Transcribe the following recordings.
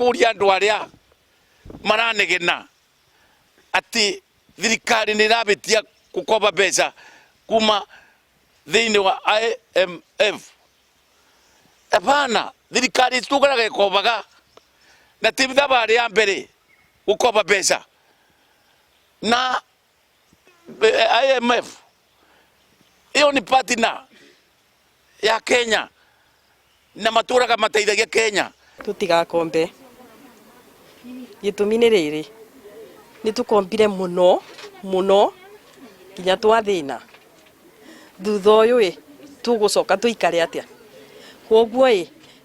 kuria andu aria maranegena ati thirikari ni rabitia gukomba mbeca kuma thiini wa IMF. Hapana, thirikari tukaraga ikombaga na tibitha bari ya mbere gukomba mbeca na IMF. Iyo ni partner ya Kenya na maturaga mateithagia Kenya. Tutigakombe gitumi ni riri ni tukombire muno kinya twathina thutha uyu tugucoka tuikare atia koguo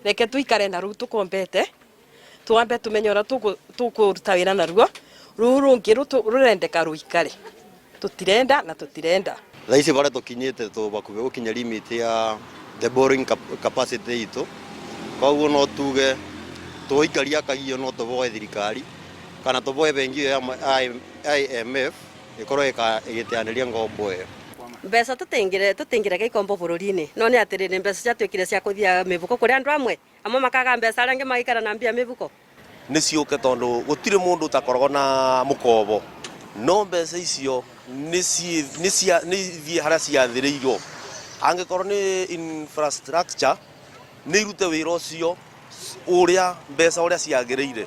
reke tuikare na ru tukombete twambe tumenyora tukuruta wira naruo rungi rurendeka ruikare tutirenda na tutirenda thaisi bare tukinyite bakuve gukinya limit ya the borrowing capacity itu koguo no tuge tuikaria kagio no tuboe thirikari kana tuboe bengi ya IMF ikoro igitianiria ngombo iyo mbeca tutingire gaikombo bururi-ini no ni atiriri mbeca ciatwikire cia kuthia mivuko kuri andu amwe makaga mbeca arangi magikara na mbia mivuko ni ciuke tondu gutire mundu utakoragwo na mukobo no mbeca icio ni thie haria ciathiriirwo angikorwo ni infrastructure ni irute wira ucio uria mbeca uria ciagiriire